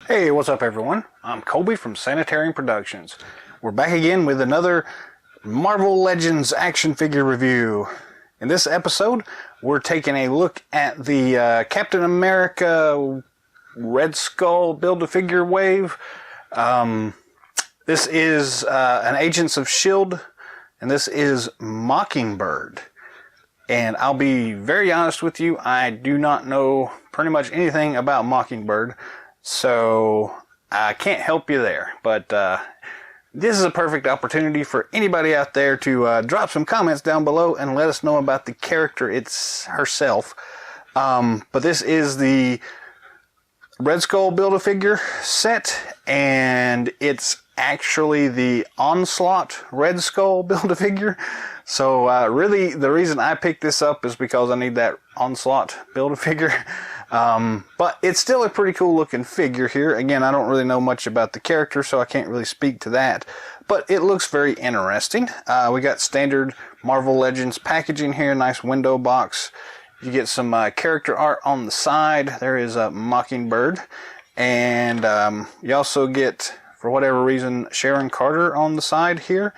Hey, what's up everyone? I'm Colby from Sanitarium Productions. We're back again with another Marvel Legends action figure review. In this episode, we're taking a look at the Captain America Red Skull Build-A-Figure wave. This is an Agents of S.H.I.E.L.D. and this is Mockingbird. And I'll be very honest with you, I do not know pretty much anything about Mockingbird. So I can't help you there, but this is a perfect opportunity for anybody out there to drop some comments down below and let us know about the character herself. But this is the Red Skull Build-A-Figure set, and it's actually the Onslaught Red Skull Build-A-Figure. So really the reason I picked this up is because I need that Onslaught Build-A-Figure. But it's still a pretty cool looking figure here. Again, I don't really know much about the character, so I can't really speak to that. But it looks very interesting. We got standard Marvel Legends packaging here, nice window box. You get some character art on the side. There is a Mockingbird. And you also get, for whatever reason, Sharon Carter on the side here.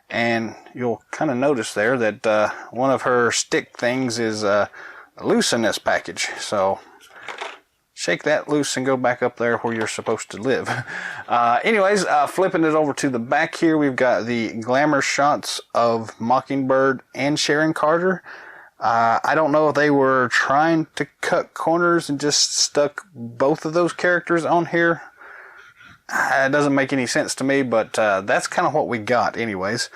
And you'll kind of notice there that one of her stick things is loose in this package. So shake that loose and go back up there where you're supposed to live. Anyways, flipping it over to the back here, we've got the glamour shots of Mockingbird and Sharon Carter. I don't know if they were trying to cut corners and just stuck both of those characters on here. It doesn't make any sense to me, but that's kind of what we got anyways.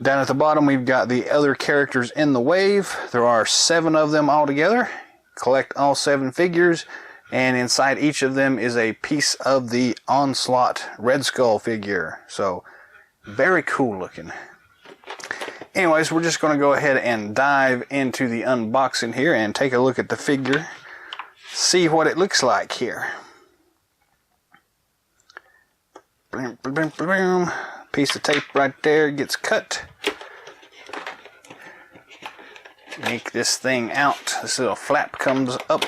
Down at the bottom, we've got the other characters in the wave. There are 7 of them altogether. Collect all 7 figures, and inside each of them is a piece of the Onslaught Red Skull figure. So, very cool looking. Anyways, we're just going to go ahead and dive into the unboxing here and take a look at the figure. See what it looks like here. Boom, boom, boom, boom. Piece of tape right there gets cut. Make this thing out. This little flap comes up.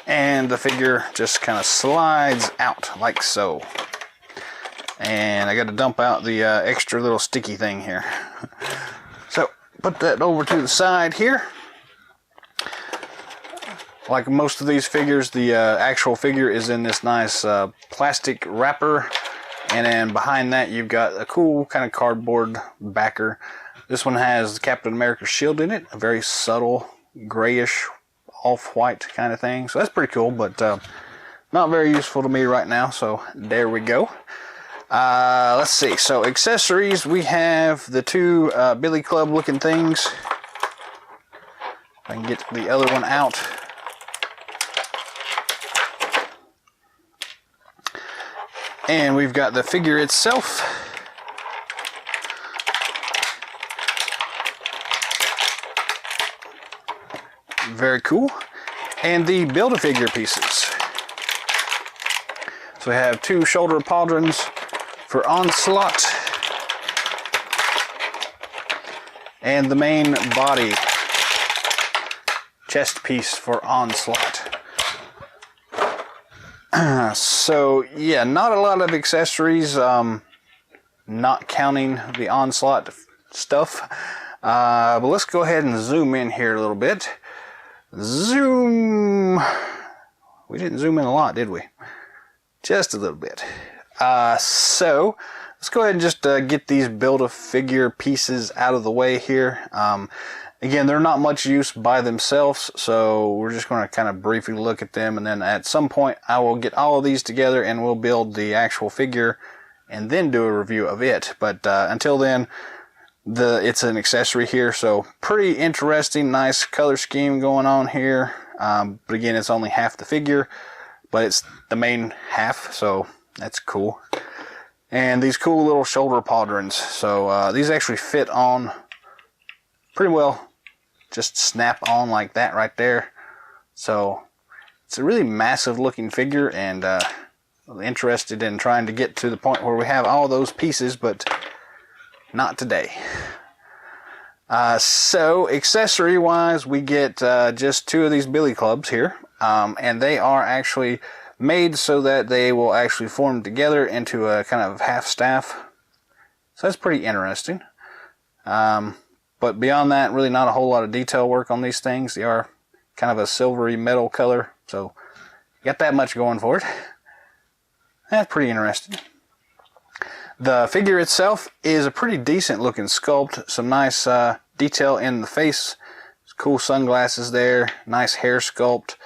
And the figure just kind of slides out like so. And I got to dump out the extra little sticky thing here. So put that over to the side here. Like most of these figures, the actual figure is in this nice plastic wrapper. And then behind that, you've got a cool kind of cardboard backer. This one has Captain America's shield in it. A very subtle, grayish, off-white kind of thing. So that's pretty cool, but not very useful to me right now. So there we go. Let's see. So accessories, we have the 2 Billy Club looking things. If I can get the other one out. And we've got the figure itself. Very cool. And the Build-A-Figure pieces. So we have 2 shoulder pauldrons for Onslaught. And the main body chest piece for Onslaught. So yeah, not a lot of accessories, not counting the Onslaught stuff. But let's go ahead and zoom in here a little bit. Zoom. We didn't zoom in a lot, did we? Just a little bit. So let's go ahead and just get these Build-A-Figure pieces out of the way here. Again, they're not much use by themselves, so we're just going to kind of briefly look at them, and then at some point I will get all of these together and we'll build the actual figure and then do a review of it. But until then, it's an accessory here, so pretty interesting, nice color scheme going on here. But again, it's only half the figure, but it's the main half, so that's cool. And these cool little shoulder pauldrons, so these actually fit on pretty well. Just snap on like that right there. So it's a really massive looking figure, and I'm interested in trying to get to the point where we have all those pieces, but not today. So accessory wise, we get just 2 of these billy clubs here, and they are actually made so that they will actually form together into a kind of half staff. So that's pretty interesting. But beyond that, really not a whole lot of detail work on these things. They are kind of a silvery metal color, so got that much going for it. That's pretty interesting. The figure itself is a pretty decent looking sculpt. Some nice detail in the face. Cool sunglasses there. Nice hair sculpt.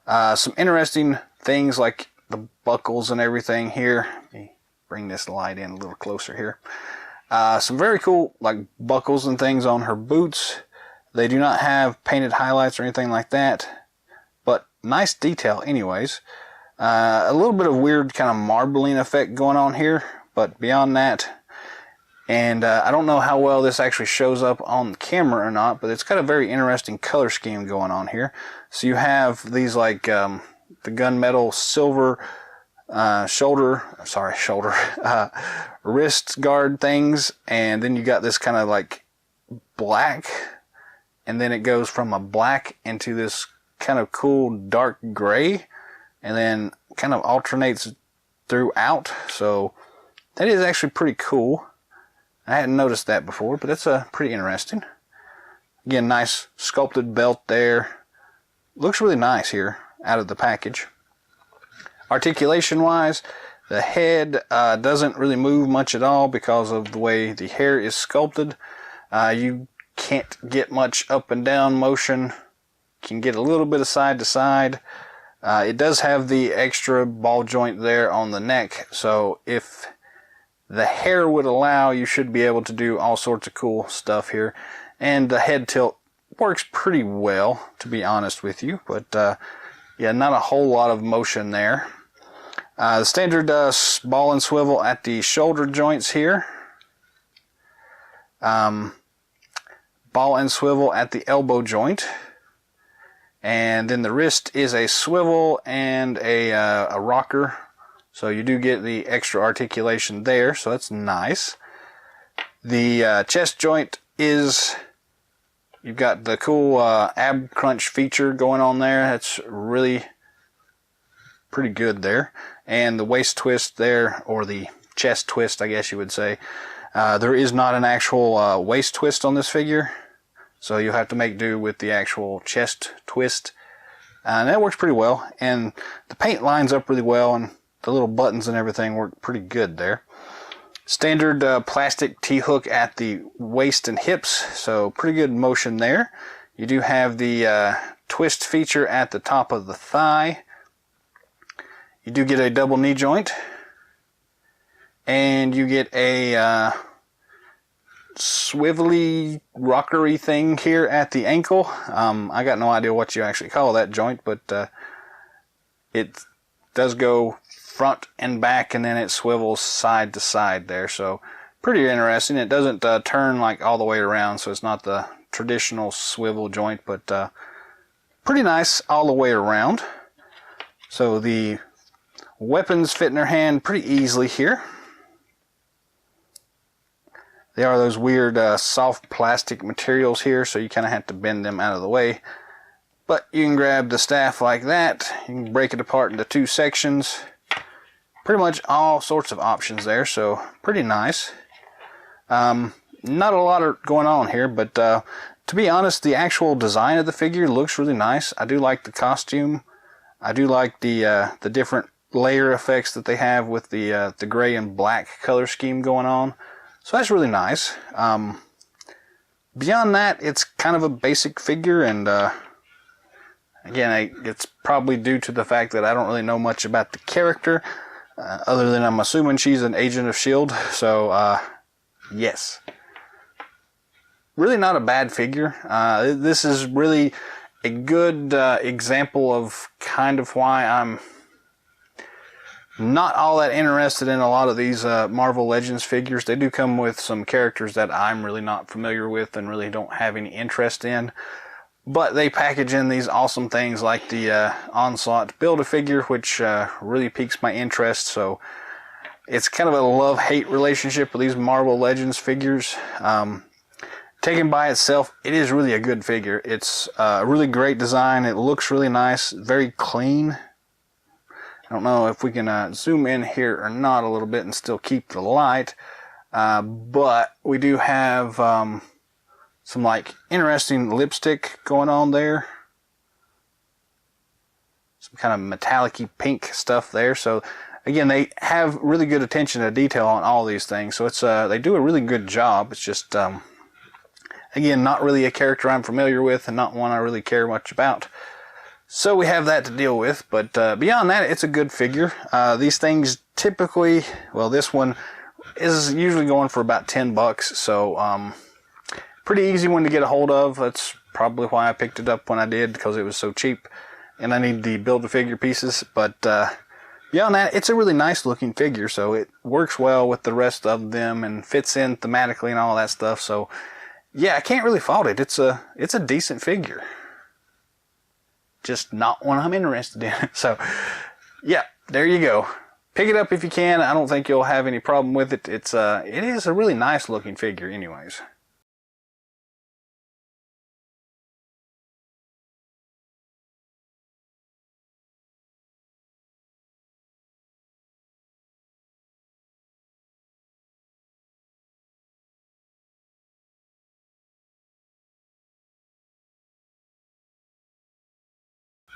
Some interesting things like the buckles and everything here. Let me bring this light in a little closer here. Some very cool like buckles and things on her boots. They do not have painted highlights or anything like that, but nice detail anyways. A little bit of weird kind of marbling effect going on here, but beyond that, and I don't know how well this actually shows up on the camera or not, but it's got a very interesting color scheme going on here. So you have these like the gunmetal silver wrist guard things, and then you got this kind of like black, and then it goes from a black into this kind of cool dark gray, and then kind of alternates throughout. So that is actually pretty cool. I hadn't noticed that before, but it's pretty interesting. Again, nice sculpted belt there. Looks really nice here out of the package. Articulation wise, the head doesn't really move much at all because of the way the hair is sculpted. You can't get much up and down motion. You can get a little bit of side to side. It does have the extra ball joint there on the neck, so if the hair would allow, you should be able to do all sorts of cool stuff here. And the head tilt works pretty well, to be honest with you, but yeah, not a whole lot of motion there. The standard ball and swivel at the shoulder joints here. Ball and swivel at the elbow joint. And then the wrist is a swivel and a rocker. So you do get the extra articulation there, so that's nice. The chest joint is, you've got the cool ab crunch feature going on there. That's really pretty good there. And the waist twist there, or the chest twist, I guess you would say. There is not an actual waist twist on this figure, so you'll have to make do with the actual chest twist. And that works pretty well. And the paint lines up really well, and the little buttons and everything work pretty good there. Standard plastic T-hook at the waist and hips, so pretty good motion there. You do have the twist feature at the top of the thigh. You do get a double knee joint, and you get a swivelly, rockery thing here at the ankle. I got no idea what you actually call that joint, but it does go front and back, and then it swivels side to side there, so pretty interesting. It doesn't turn like all the way around, so it's not the traditional swivel joint, but pretty nice all the way around. So the weapons fit in her hand pretty easily here. They are those weird soft plastic materials here, so you kind of have to bend them out of the way. But you can grab the staff like that. You can break it apart into 2 sections. Pretty much all sorts of options there, so pretty nice. Not a lot going on here, but to be honest, the actual design of the figure looks really nice. I do like the costume. I do like the different layer effects that they have with the gray and black color scheme going on. So that's really nice. Beyond that, it's kind of a basic figure, and again, it's probably due to the fact that I don't really know much about the character, other than I'm assuming she's an agent of S.H.I.E.L.D., so yes. Really not a bad figure. This is really a good example of kind of why I'm not all that interested in a lot of these Marvel Legends figures. They do come with some characters that I'm really not familiar with and really don't have any interest in. But they package in these awesome things like the Onslaught Build-A-Figure, which really piques my interest. So it's kind of a love-hate relationship with these Marvel Legends figures. taken by itself, it is really a good figure. It's a really great design. It looks really nice, very clean. I don't know if we can zoom in here or not a little bit and still keep the light, but we do have some like interesting lipstick going on there. Some kind of metallic-y pink stuff there. So again, they have really good attention to detail on all these things. So it's they do a really good job. It's just again, not really a character I'm familiar with and not one I really care much about. So we have that to deal with. But beyond that, it's a good figure. These things typically, well, this one is usually going for about $10. So pretty easy one to get a hold of. That's probably why I picked it up when I did, because it was so cheap. And I need the Build-A-Figure pieces, but beyond that, it's a really nice looking figure, so it works well with the rest of them and fits in thematically and all that stuff. So yeah, I can't really fault it. It's a decent figure, just not one I'm interested in. So yeah, there you go. Pick it up if you can. I don't think you'll have any problem with it. It is a really nice looking figure anyways.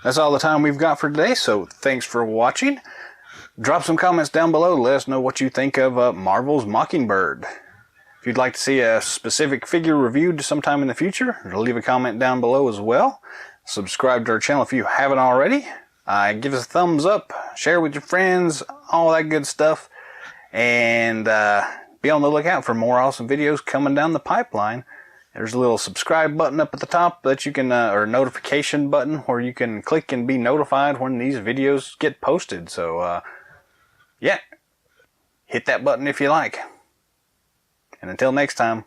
That's all the time we've got for today, so thanks for watching. Drop some comments down below to let us know what you think of Marvel's Mockingbird. If you'd like to see a specific figure reviewed sometime in the future, leave a comment down below as well. Subscribe to our channel if you haven't already. Give us a thumbs up, share with your friends, all that good stuff. And be on the lookout for more awesome videos coming down the pipeline. There's a little subscribe button up at the top that you can, or notification button where you can click and be notified when these videos get posted. So, yeah, hit that button if you like. And until next time.